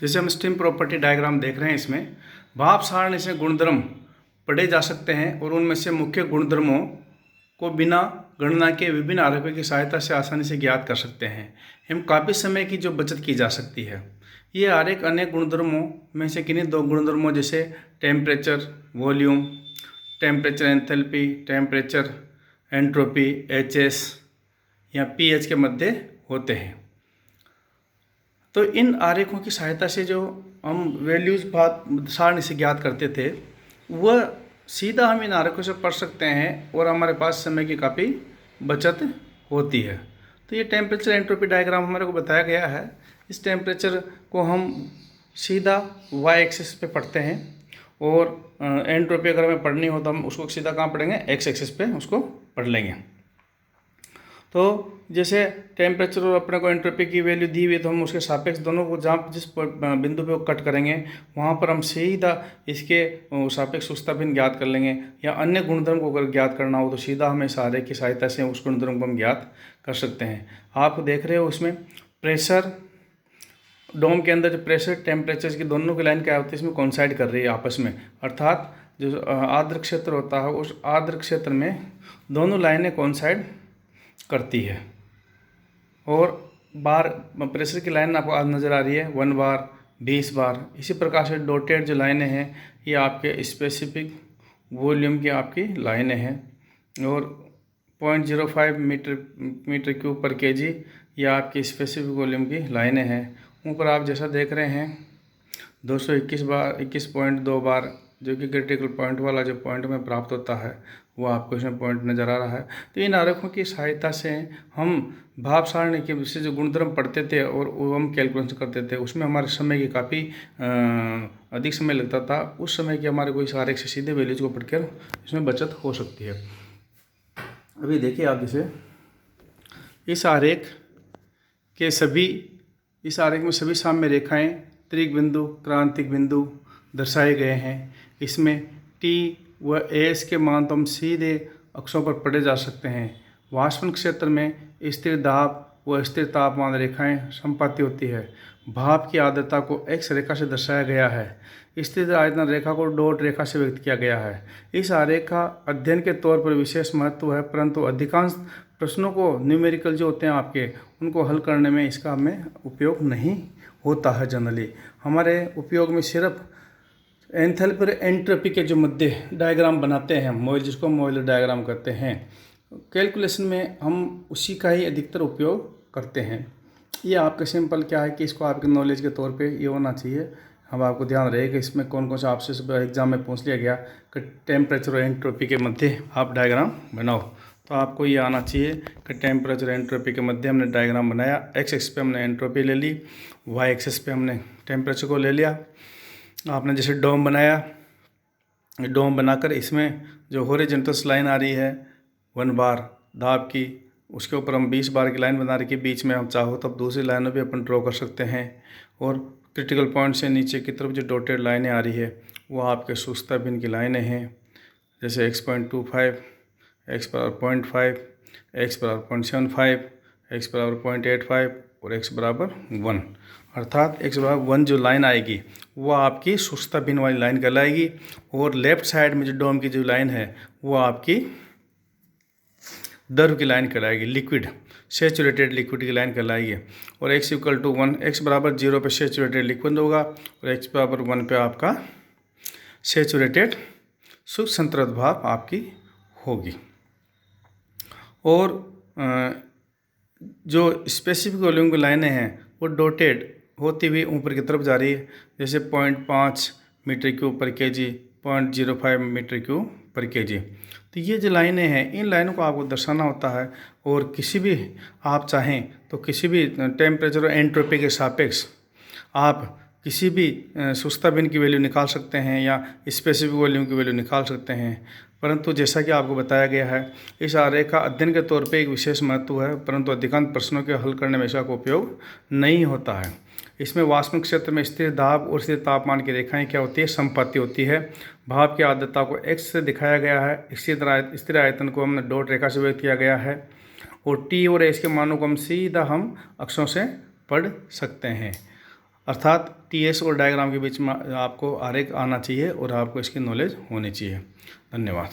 जैसे हम stream property diagram देख रहे हैं, इसमें भाप सारणी से गुणधर्म पढ़े जा सकते हैं और उनमें से मुख्य गुणधर्मों को बिना गणना के विभिन्न आरेखों की सहायता से आसानी से ज्ञात कर सकते हैं एवं काफ़ी समय की जो बचत की जा सकती है। ये आरेख अनेक गुणधर्मों में से किन्हीं दो गुणधर्मों जैसे temperature volume, temperature enthalpy, temperature entropy, HS या पीएच के मध्य होते हैं। तो इन आरेखों की सहायता से जो हम वैल्यूज भाप सारणी से ज्ञात करते थे वह सीधा हम इन आरेखों से पढ़ सकते हैं और हमारे पास समय की काफ़ी बचत होती है। तो ये टेम्परेचर एंट्रोपी डायग्राम हमारे को बताया गया है। इस टेम्परेचर को हम सीधा वाई एक्सिस पे पढ़ते हैं और एंट्रोपी अगर हमें पढ़नी हो तो हम उसको सीधा कहाँ पढ़ेंगे, एक्स एक्सिस पे उसको पढ़ लेंगे। तो जैसे टेम्परेचर और अपने को एंट्रोपी की वैल्यू दी हुई है तो हम उसके सापेक्ष दोनों को जहाँ जिस बिंदु पे वो कट करेंगे वहाँ पर हम सीधा इसके सापेक्ष विस्थापन ज्ञात कर लेंगे, या अन्य गुणधर्म को अगर ज्ञात करना हो तो सीधा हमें इस आरेख की सहायता से उस गुणधर्म को हम ज्ञात कर सकते हैं। आप देख रहे हो उसमें प्रेशर, डोम के अंदर जो प्रेशर टेम्परेचर की दोनों की लाइन क्या होती है, इसमें कोइंसाइड कर रही है आपस में, अर्थात जो आर्द्र क्षेत्र होता है उस आर्द्र क्षेत्र में दोनों लाइनें कोइंसाइड करती है। और बार प्रेशर की लाइन आपको आज नज़र आ रही है 1 बार, 20 बार। इसी प्रकार से डॉटेड जो लाइनें हैं ये आपके स्पेसिफिक वॉल्यूम की आपकी लाइनें हैं और 0.05 मीटर क्यूब पर केजी ये आपकी स्पेसिफिक वॉल्यूम की लाइनें हैं। ऊपर आप जैसा देख रहे हैं 221 बार, 21.2 बार जो कि क्रिटिकल पॉइंट वाला जो पॉइंट में प्राप्त होता है वो आपको इसमें पॉइंट नज़र आ रहा है। तो इन आरेखों की सहायता से हम भाप सारणी के विषय जो गुणधर्म पढ़ते थे और वो हम कैलकुलेशन करते थे, उसमें हमारे समय की काफ़ी अधिक समय लगता था। उस समय की हमारे को इस आरेख से सीधे वैल्यूज को पढ़कर इसमें बचत हो सकती है। अभी देखिए आप, जैसे इस आरेख में सभी साम्य रेखाएं, त्रिक बिंदु, क्रांतिक बिंदु दर्शाए गए हैं। इसमें टी व एस के मान तो हम सीधे अक्षों पर पढ़े जा सकते हैं। वाष्पन क्षेत्र में स्थिर दाब व स्थिर तापमान रेखाएं संपाती होती है। भाप की आर्द्रता को एक्स रेखा से दर्शाया गया है। स्थिर आयतन रेखा को डॉट रेखा से व्यक्त किया गया है। इस आरेख का अध्ययन के तौर पर विशेष महत्व है, परंतु अधिकांश प्रश्नों को न्यूमेरिकल जो होते हैं आपके, उनको हल करने में इसका हमें उपयोग नहीं होता है। जनरली हमारे उपयोग में सिर्फ एंथैल्पी और एंट्रोपी के जो मध्य डायग्राम बनाते हैं मोइल, जिसको मोइलर डायग्राम कहते हैं, कैलकुलेशन में हम उसी का ही अधिकतर उपयोग करते हैं। ये आपका सिंपल क्या है कि इसको आपके नॉलेज के तौर पे ये होना चाहिए। हम आपको ध्यान रहे कि इसमें कौन कौन सा आपसे एग्जाम में पूछ लिया गया कि टेम्परेचर और एंट्रोपी के मध्य आप डायग्राम बनाओ, तो आपको ये आना चाहिए कि टेम्परेचर एंट्रोपी के मध्य हमने डायग्राम बनाया। एक्स एक्सिस पे हमने एंट्रोपी ले ली, वाई एक्सिस पे हमने टेम्परेचर को ले लिया। आपने जैसे डोम बनाया, डोम बनाकर इसमें जो हॉरिजॉन्टल लाइन आ रही है 1 बार दाब की, उसके ऊपर हम 20 बार की लाइन बना रही है। बीच में हम चाहो तो दूसरी लाइनों भी अपन ड्रॉ कर सकते हैं। और क्रिटिकल पॉइंट से नीचे की तरफ जो डॉटेड लाइनें आ रही है वो आपके सुस्ताबिन की लाइनें हैं, जैसे x.25, x/0.5, x/0.75, x/0.85 और x=1। अर्थात x=1 जो लाइन आएगी वो आपकी सुस्ताबिन वाली लाइन कहलाएगी, और लेफ्ट साइड में जो डोम की जो लाइन है वो आपकी द्रव की लाइन कहलाएगी, लिक्विड सेचुरेटेड लिक्विड की लाइन कहलाएगी। और x=1, x=0 पे सेचुरेटेड लिक्विड होगा और x=1 पे आपका सेचुरेटेड शुष्क संतृप्त भाप आपकी होगी। और जो स्पेसिफिक वॉल्यूम की लाइनें हैं वो डॉटेड होती हुई ऊपर की तरफ जा रही है, जैसे 0.5 मीटर क्यूब पर केजी, 0.05 मीटर क्यूब पर केजी। तो ये जो लाइनें हैं इन लाइनों को आपको दर्शाना होता है, और किसी भी आप चाहें तो किसी भी टेम्परेचर और एंट्रोपी के सापेक्ष आप किसी भी सुस्ताबिन की वैल्यू निकाल सकते हैं या स्पेसिफिक वॉल्यूम की वैल्यू निकाल सकते हैं। परंतु जैसा कि आपको बताया गया है, इस आरेख का अध्ययन के तौर पे एक विशेष महत्व है, परंतु अधिकांश प्रश्नों के हल करने में इसका उपयोग नहीं होता है। इसमें वाष्पन क्षेत्र में स्थिर दाब और स्थिर तापमान की रेखाएं क्या होती है, संपाती होती है। भाप की आर्द्रता को एक्स से दिखाया गया है। स्थिर आयतन को हमने डॉट रेखा से व्यक्त किया गया है, और टी और एस के मानों को हम सीधा अक्षरों से पढ़ सकते हैं। अर्थात TS और डायग्राम के बीच में आपको आरेख आना चाहिए और आपको इसकी नॉलेज होनी चाहिए। धन्यवाद।